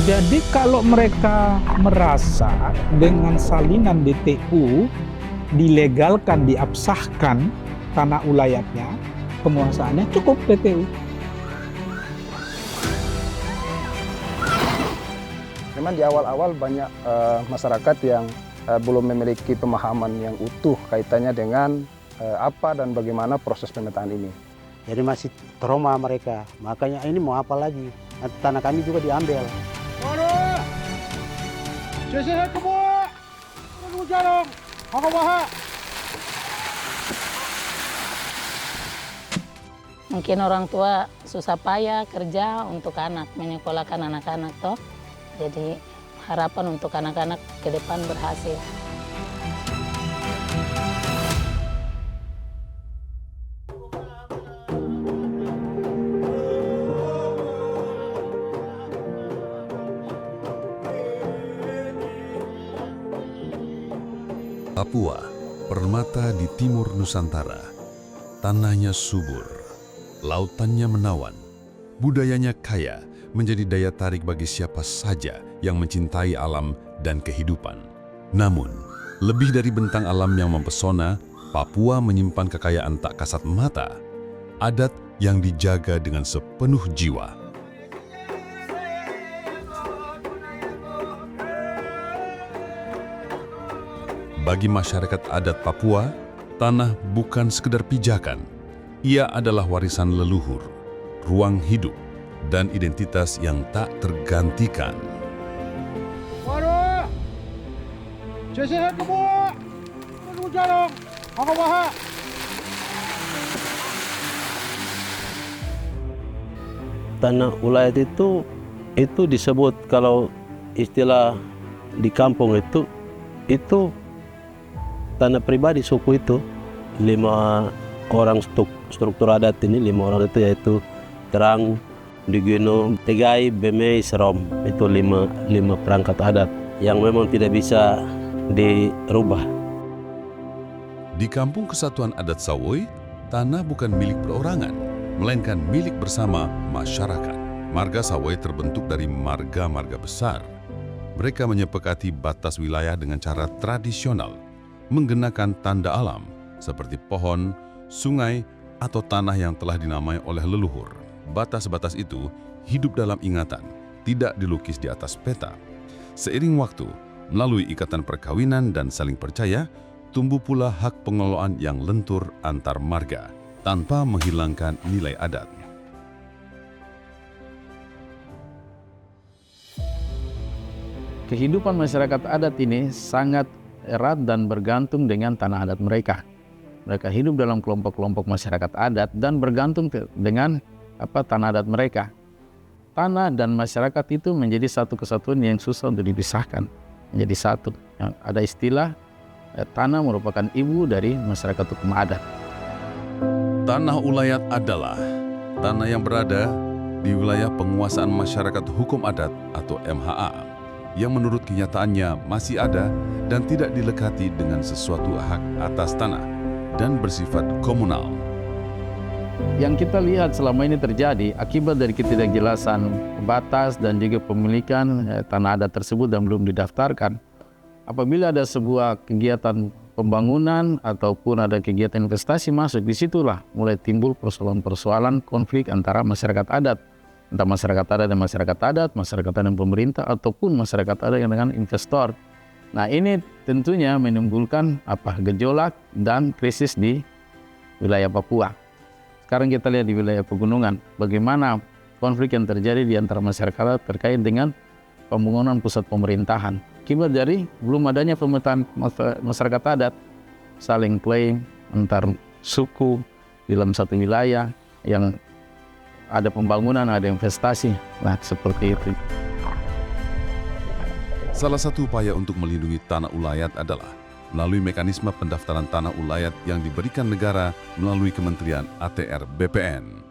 Jadi kalau mereka merasa dengan salinan DTU dilegalkan, diabsahkan tanah ulayatnya, penguasaannya cukup DTU. Memang di awal-awal banyak masyarakat yang belum memiliki pemahaman yang utuh kaitannya dengan apa dan bagaimana proses pemetaan ini. Jadi masih trauma mereka, makanya ini mau apa lagi? Nanti tanah kami juga diambil. Mungkin orang tua susah payah kerja untuk anak, menyekolahkan anak-anak toh. Jadi harapan untuk anak-anak ke depan berhasil. Papua, permata di timur Nusantara. Tanahnya subur, lautannya menawan, budayanya kaya, menjadi daya tarik bagi siapa saja yang mencintai alam dan kehidupan. Namun, lebih dari bentang alam yang mempesona, Papua menyimpan kekayaan tak kasat mata, adat yang dijaga dengan sepenuh jiwa. Bagi masyarakat adat Papua, tanah bukan sekedar pijakan. Ia adalah warisan leluhur, ruang hidup, dan identitas yang tak tergantikan. Tanah ulayat itu disebut kalau istilah di kampung itu tanah pribadi suku itu 5 orang struktur adat ini 5 orang itu yaitu Terang, Digino, Tegai, Bemei, Serom. Itu 5 perangkat adat yang memang tidak bisa dirubah. Di Kampung Kesatuan Adat Sawoi, tanah bukan milik perorangan, melainkan milik bersama masyarakat. Marga Sawoi terbentuk dari marga-marga besar. Mereka menyepakati batas wilayah dengan cara tradisional, menggunakan tanda alam seperti pohon, sungai, atau tanah yang telah dinamai oleh leluhur. Batas-batas itu hidup dalam ingatan, tidak dilukis di atas peta. Seiring waktu, melalui ikatan perkawinan dan saling percaya, tumbuh pula hak pengelolaan yang lentur antar marga, tanpa menghilangkan nilai adat. Kehidupan masyarakat adat ini sangat erat dan bergantung dengan tanah adat mereka. Mereka hidup dalam kelompok-kelompok masyarakat adat dan bergantung dengan tanah adat mereka. Tanah dan masyarakat itu menjadi satu kesatuan yang susah untuk dipisahkan, menjadi satu. Ada istilah tanah merupakan ibu dari masyarakat hukum adat. Tanah ulayat adalah tanah yang berada di wilayah penguasaan masyarakat hukum adat atau MHA, yang menurut kenyataannya masih ada dan tidak dilekati dengan sesuatu hak atas tanah dan bersifat komunal. Yang kita lihat selama ini terjadi akibat dari ketidakjelasan batas dan juga pemilikan tanah adat tersebut dan belum didaftarkan. Apabila ada sebuah kegiatan pembangunan ataupun ada kegiatan investasi masuk, disitulah mulai timbul persoalan-persoalan konflik antara masyarakat adat. Entah masyarakat adat dan masyarakat adat dan pemerintah, ataupun masyarakat adat dengan investor. Nah, ini tentunya menimbulkan gejolak dan krisis di wilayah Papua. Sekarang kita lihat di wilayah pegunungan, bagaimana konflik yang terjadi di antara masyarakat terkait dengan pembangunan pusat pemerintahan. Akibat dari belum adanya pemetaan masyarakat adat, saling klaim antar suku dalam satu wilayah yang ada pembangunan, ada investasi. Nah, seperti itu. Salah satu upaya untuk melindungi tanah ulayat adalah melalui mekanisme pendaftaran tanah ulayat yang diberikan negara melalui Kementerian ATR BPN.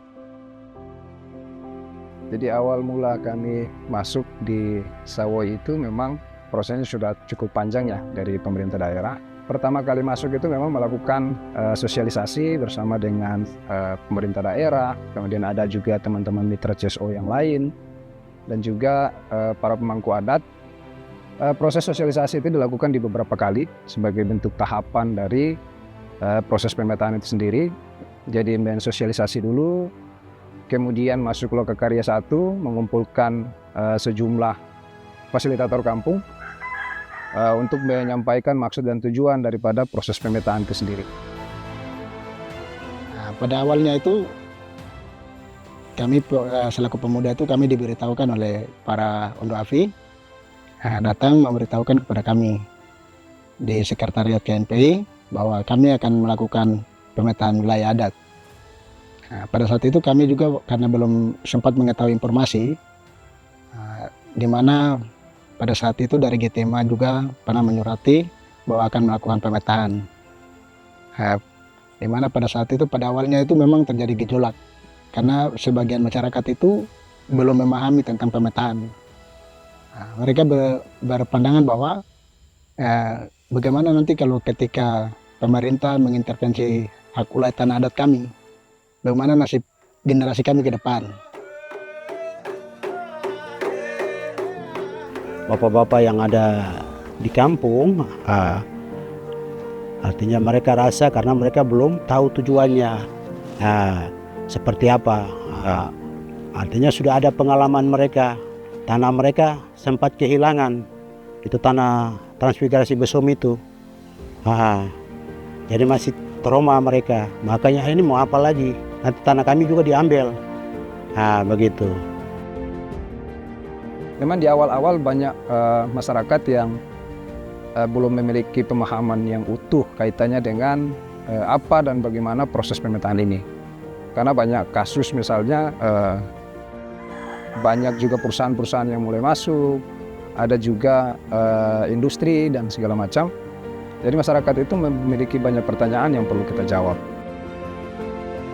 Jadi awal mula kami masuk di Sawoi itu memang prosesnya sudah cukup panjang ya dari pemerintah daerah. Pertama kali masuk itu memang melakukan sosialisasi bersama dengan pemerintah daerah, kemudian ada juga teman-teman mitra CSO yang lain. dan juga para pemangku adat. Proses sosialisasi itu dilakukan di beberapa kali sebagai bentuk tahapan dari proses pemetaan itu sendiri. Jadi main sosialisasi dulu, kemudian masuk Lokakarya 1, mengumpulkan sejumlah fasilitator kampung untuk menyampaikan maksud dan tujuan daripada proses pemetaan itu sendiri. Nah, pada awalnya itu kami selaku pemuda itu kami diberitahukan oleh para Ondo Afi, datang memberitahukan kepada kami di sekretariat KNPI bahwa kami akan melakukan pemetaan wilayah adat. Nah, pada saat itu kami juga karena belum sempat mengetahui informasi, di mana pada saat itu dari GTMA juga pernah menyurati bahwa akan melakukan pemetaan. Di mana pada saat itu pada awalnya itu memang terjadi gejolak karena sebagian masyarakat itu belum memahami tentang pemetaan. Nah, mereka berpandangan bahwa bagaimana nanti kalau ketika pemerintah mengintervensi hak wilayah tanah adat kami, bagaimana nasib generasi kami ke depan. Bapak-bapak yang ada di kampung, artinya mereka rasa karena mereka belum tahu tujuannya seperti apa. Artinya sudah ada pengalaman mereka, tanah mereka sempat kehilangan, itu tanah transmigrasi Besom itu. Jadi masih trauma mereka, makanya ini mau apa lagi, nanti tanah kami juga diambil. Begitu. Memang di awal-awal banyak masyarakat yang belum memiliki pemahaman yang utuh kaitannya dengan apa dan bagaimana proses pemetaan ini. Karena banyak kasus misalnya banyak juga perusahaan-perusahaan yang mulai masuk, ada juga industri dan segala macam. Jadi masyarakat itu memiliki banyak pertanyaan yang perlu kita jawab.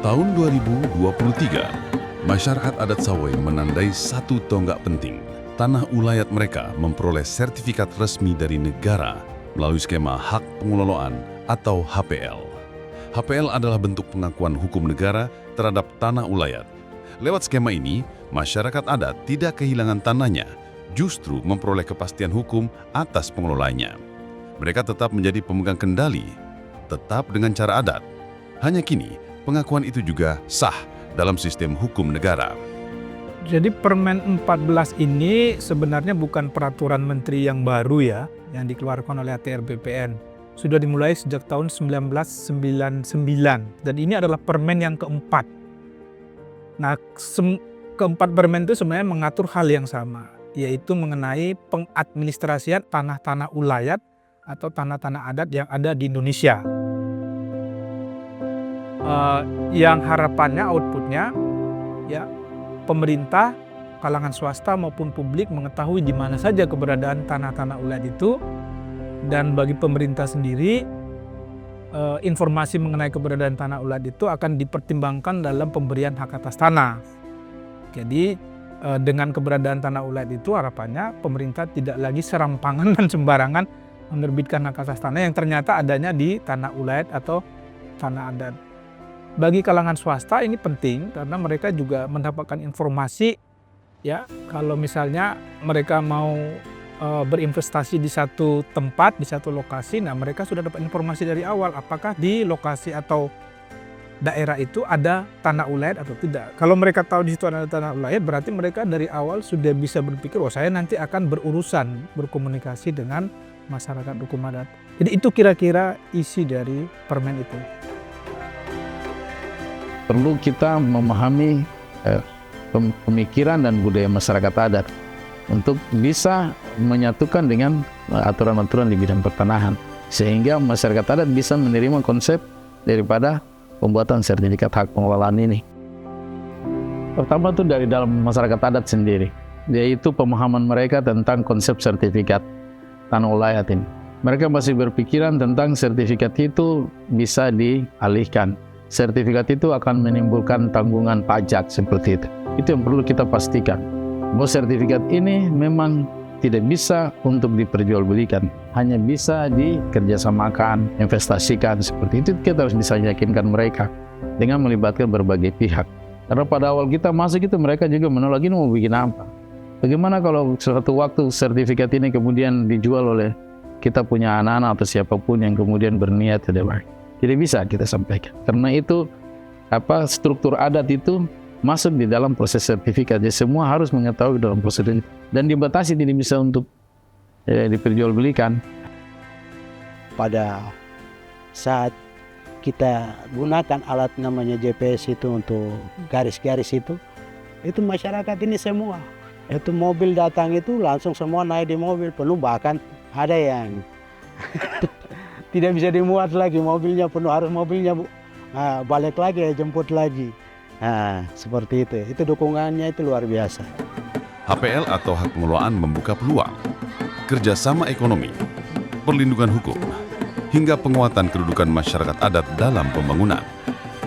Tahun 2023, masyarakat adat Sawai menandai satu tonggak penting. Tanah ulayat mereka memperoleh sertifikat resmi dari negara melalui skema hak pengelolaan atau HPL. HPL adalah bentuk pengakuan hukum negara terhadap tanah ulayat. Lewat skema ini, masyarakat adat tidak kehilangan tanahnya, justru memperoleh kepastian hukum atas pengelolanya. Mereka tetap menjadi pemegang kendali, tetap dengan cara adat. Hanya kini, pengakuan itu juga sah dalam sistem hukum negara. Jadi Permen 14 ini sebenarnya bukan peraturan menteri yang baru ya, yang dikeluarkan oleh ATR BPN. Sudah dimulai sejak tahun 1999 dan ini adalah permen yang keempat. Nah, keempat permen itu sebenarnya mengatur hal yang sama, yaitu mengenai pengadministrasian tanah-tanah ulayat atau tanah-tanah adat yang ada di Indonesia. Yang harapannya outputnya ya pemerintah, kalangan swasta maupun publik mengetahui di mana saja keberadaan tanah-tanah ulayat itu, dan bagi pemerintah sendiri informasi mengenai keberadaan tanah ulayat itu akan dipertimbangkan dalam pemberian hak atas tanah. Jadi dengan keberadaan tanah ulayat itu harapannya pemerintah tidak lagi serampangan dan sembarangan menerbitkan hak atas tanah yang ternyata adanya di tanah ulayat atau tanah adat. Bagi kalangan swasta ini penting karena mereka juga mendapatkan informasi ya, kalau misalnya mereka mau berinvestasi di satu tempat, di satu lokasi, nah mereka sudah dapat informasi dari awal apakah di lokasi atau daerah itu ada tanah ulayat atau tidak. Kalau mereka tahu di situ ada tanah ulayat, berarti mereka dari awal sudah bisa berpikir, oh saya nanti akan berurusan, berkomunikasi dengan masyarakat hukum adat. Jadi itu kira-kira isi dari permen itu. Perlu kita memahami pemikiran dan budaya masyarakat adat untuk bisa menyatukan dengan aturan-aturan di bidang pertanahan, sehingga masyarakat adat bisa menerima konsep daripada pembuatan sertifikat hak pengelolaan ini. Pertama itu dari dalam masyarakat adat sendiri, yaitu pemahaman mereka tentang konsep sertifikat tanah ulayat ini. Mereka masih berpikiran tentang sertifikat itu bisa dialihkan. Sertifikat itu akan menimbulkan tanggungan pajak seperti itu. Itu yang perlu kita pastikan. Bahwa sertifikat ini memang tidak bisa untuk diperjualbelikan, hanya bisa dikerjasamakan, investasikan seperti itu. Kita harus bisa yakinkan mereka dengan melibatkan berbagai pihak. Karena pada awal kita masuk itu mereka juga menolak, ini mau bikin apa? Bagaimana kalau suatu waktu sertifikat ini kemudian dijual oleh kita punya anak-anak atau siapapun yang kemudian berniat tidak baik? Tidak bisa kita sampaikan. Karena itu struktur adat itu masuk di dalam proses sertifikat. Jadi semua harus mengetahui dalam prosedur dan dibatasi, tidak bisa untuk diperjualbelikan. Pada saat kita gunakan alat namanya GPS itu untuk garis-garis itu masyarakat ini semua. Itu mobil datang itu langsung semua naik di mobil penuh, bahkan ada yang tidak bisa dimuat lagi, mobilnya penuh, harus mobilnya balik lagi, jemput lagi. Nah, seperti itu dukungannya itu luar biasa. HPL atau hak pengelolaan membuka peluang, kerjasama ekonomi, perlindungan hukum, hingga penguatan kedudukan masyarakat adat dalam pembangunan.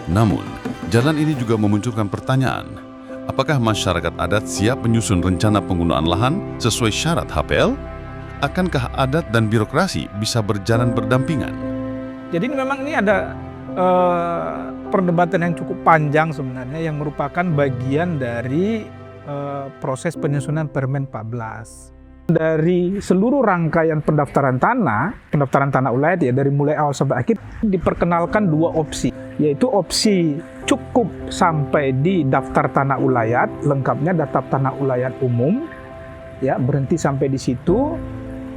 Namun, jalan ini juga memunculkan pertanyaan, apakah masyarakat adat siap menyusun rencana penggunaan lahan sesuai syarat HPL? Akankah adat dan birokrasi bisa berjalan berdampingan? Jadi memang ini ada perdebatan yang cukup panjang sebenarnya, yang merupakan bagian dari proses penyusunan Permen 14. Dari seluruh rangkaian pendaftaran tanah ulayat ya, dari mulai awal sampai akhir diperkenalkan dua opsi, yaitu opsi cukup sampai di daftar tanah ulayat, lengkapnya daftar tanah ulayat umum, ya berhenti sampai di situ.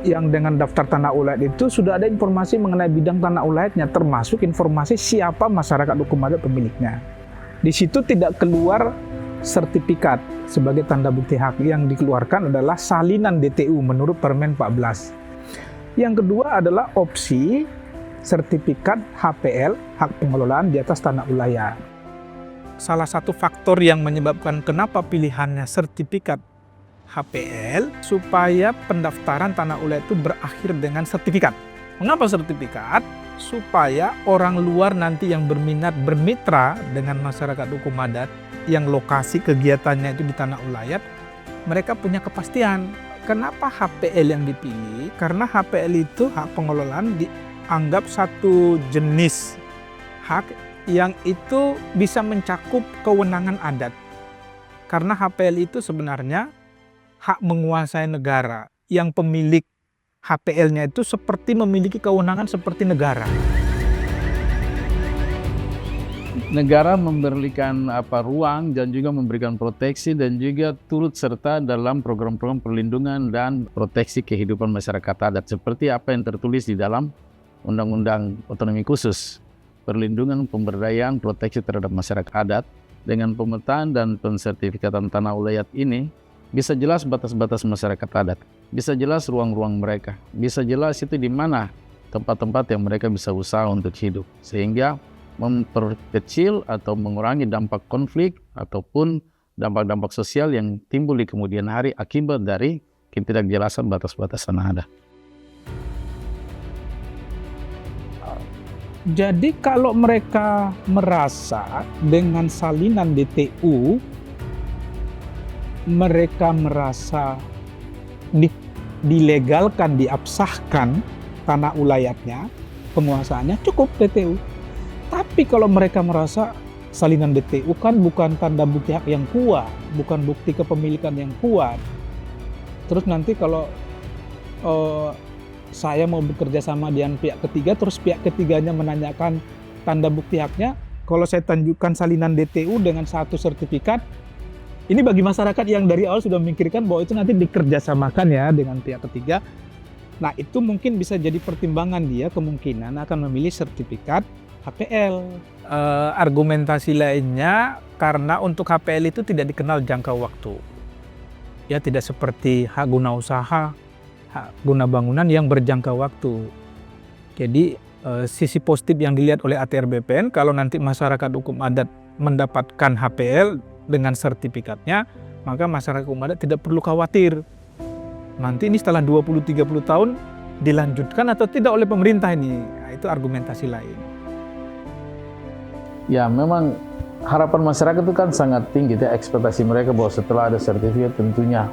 Yang dengan daftar tanah ulayat itu sudah ada informasi mengenai bidang tanah ulayatnya, termasuk informasi siapa masyarakat hukum adat pemiliknya. Di situ tidak keluar sertifikat sebagai tanda bukti hak. Yang dikeluarkan adalah salinan DTU menurut Permen 14. Yang kedua adalah opsi sertifikat HPL, hak pengelolaan di atas tanah ulayat. Salah satu faktor yang menyebabkan kenapa pilihannya sertifikat HPL, supaya pendaftaran tanah ulayat itu berakhir dengan sertifikat. Mengapa sertifikat? Supaya orang luar nanti yang berminat bermitra dengan masyarakat hukum adat yang lokasi kegiatannya itu di tanah ulayat, mereka punya kepastian. Kenapa HPL yang dipilih? Karena HPL itu hak pengelolaan dianggap satu jenis hak yang itu bisa mencakup kewenangan adat. Karena HPL itu sebenarnya hak menguasai negara, yang pemilik HPL-nya itu seperti memiliki kewenangan seperti negara. Negara memberikan ruang dan juga memberikan proteksi dan juga turut serta dalam program-program perlindungan dan proteksi kehidupan masyarakat adat seperti apa yang tertulis di dalam Undang-Undang Otonomi Khusus, perlindungan, pemberdayaan, proteksi terhadap masyarakat adat. Dengan pemetaan dan pensertifikatan tanah ulayat ini bisa jelas batas-batas masyarakat adat, bisa jelas ruang-ruang mereka, bisa jelas itu di mana tempat-tempat yang mereka bisa usaha untuk hidup, sehingga memperkecil atau mengurangi dampak konflik ataupun dampak-dampak sosial yang timbul di kemudian hari akibat dari ketidakjelasan batas-batas tanah adat. Jadi kalau mereka merasa dengan salinan DTU, mereka merasa dilegalkan, diabsahkan tanah ulayatnya, penguasaannya, cukup DTU. Tapi kalau mereka merasa salinan DTU kan bukan tanda bukti hak yang kuat, bukan bukti kepemilikan yang kuat. Terus nanti kalau saya mau bekerja sama dengan pihak ketiga, terus pihak ketiganya menanyakan tanda bukti haknya, kalau saya tunjukkan salinan DTU dengan satu sertifikat, ini bagi masyarakat yang dari awal sudah memikirkan bahwa itu nanti dikerjasamakan ya dengan pihak ketiga. Nah itu mungkin bisa jadi pertimbangan dia kemungkinan akan memilih sertifikat HPL. Argumentasi lainnya karena untuk HPL itu tidak dikenal jangka waktu. Ya tidak seperti hak guna usaha, hak guna bangunan yang berjangka waktu. Jadi sisi positif yang dilihat oleh ATR BPN kalau nanti masyarakat hukum adat mendapatkan HPL dengan sertifikatnya, maka masyarakat hukum adat tidak perlu khawatir. Nanti ini setelah 20-30 tahun dilanjutkan atau tidak oleh pemerintah ini. Nah, itu argumentasi lain. Ya memang harapan masyarakat itu kan sangat tinggi, ya, ekspektasi mereka bahwa setelah ada sertifikat tentunya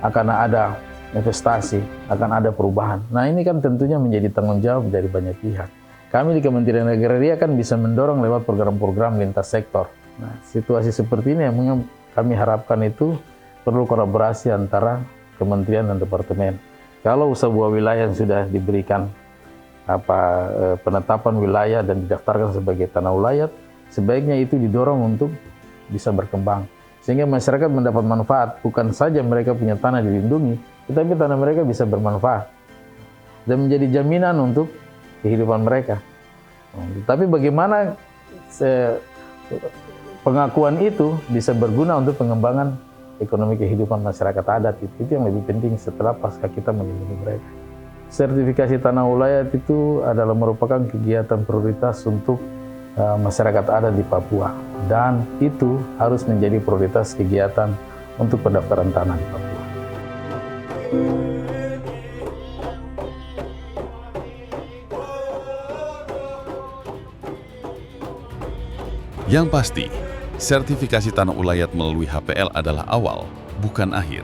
akan ada investasi, akan ada perubahan. Nah ini kan tentunya menjadi tanggung jawab dari banyak pihak. Kami di Kementerian Agraria kan bisa mendorong lewat program-program lintas sektor. Nah situasi seperti ini yang kami harapkan itu perlu kolaborasi antara kementerian dan departemen. Kalau sebuah wilayah yang sudah diberikan penetapan wilayah dan didaftarkan sebagai tanah ulayat, sebaiknya itu didorong untuk bisa berkembang. Sehingga masyarakat mendapat manfaat, bukan saja mereka punya tanah dilindungi, tetapi tanah mereka bisa bermanfaat dan menjadi jaminan untuk kehidupan mereka. Tapi bagaimana pengakuan itu bisa berguna untuk pengembangan ekonomi kehidupan masyarakat adat, itu yang lebih penting setelah pasca kita melindungi mereka. Sertifikasi tanah ulayat itu adalah merupakan kegiatan prioritas untuk masyarakat adat di Papua, dan itu harus menjadi prioritas kegiatan untuk pendaftaran tanah di Papua. Yang pasti, sertifikasi tanah ulayat melalui HPL adalah awal, bukan akhir.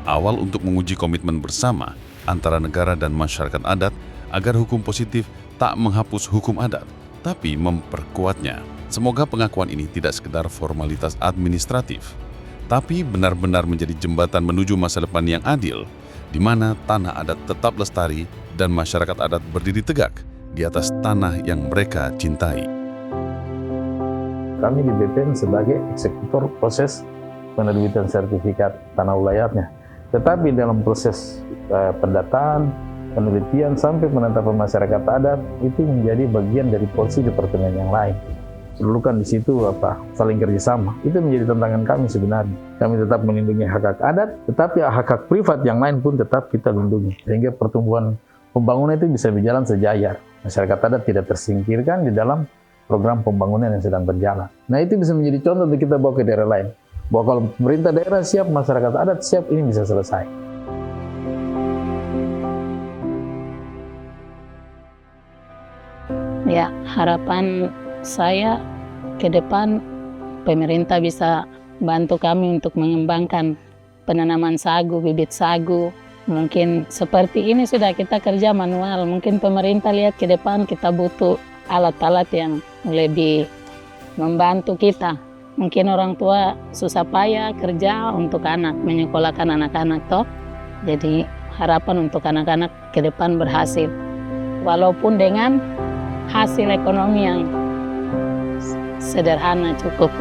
Awal untuk menguji komitmen bersama antara negara dan masyarakat adat agar hukum positif tak menghapus hukum adat, tapi memperkuatnya. Semoga pengakuan ini tidak sekedar formalitas administratif, tapi benar-benar menjadi jembatan menuju masa depan yang adil, di mana tanah adat tetap lestari dan masyarakat adat berdiri tegak di atas tanah yang mereka cintai. Kami di BPN sebagai eksekutor proses penerbitan sertifikat tanah ulayatnya. Tetapi dalam proses pendataan, penelitian, sampai penetapan masyarakat adat, itu menjadi bagian dari porsi departemen yang lain. Perlukan di situ saling kerjasama. Itu menjadi tantangan kami sebenarnya. Kami tetap melindungi hak-hak adat, tetapi hak-hak privat yang lain pun tetap kita lindungi. Sehingga pertumbuhan pembangunan itu bisa berjalan sejajar. Masyarakat adat tidak tersingkirkan di dalam program pembangunan yang sedang berjalan. Nah, itu bisa menjadi contoh untuk kita bawa ke daerah lain. Bahwa kalau pemerintah daerah siap, masyarakat adat siap, ini bisa selesai. Ya, harapan saya ke depan pemerintah bisa bantu kami untuk mengembangkan penanaman sagu, bibit sagu. Mungkin seperti ini sudah kita kerja manual. Mungkin pemerintah lihat ke depan kita butuh alat-alat yang lebih membantu kita. Mungkin orang tua susah payah kerja untuk anak, menyekolahkan anak-anak toh. Jadi harapan untuk anak-anak ke depan berhasil. Walaupun dengan hasil ekonomi yang sederhana cukup.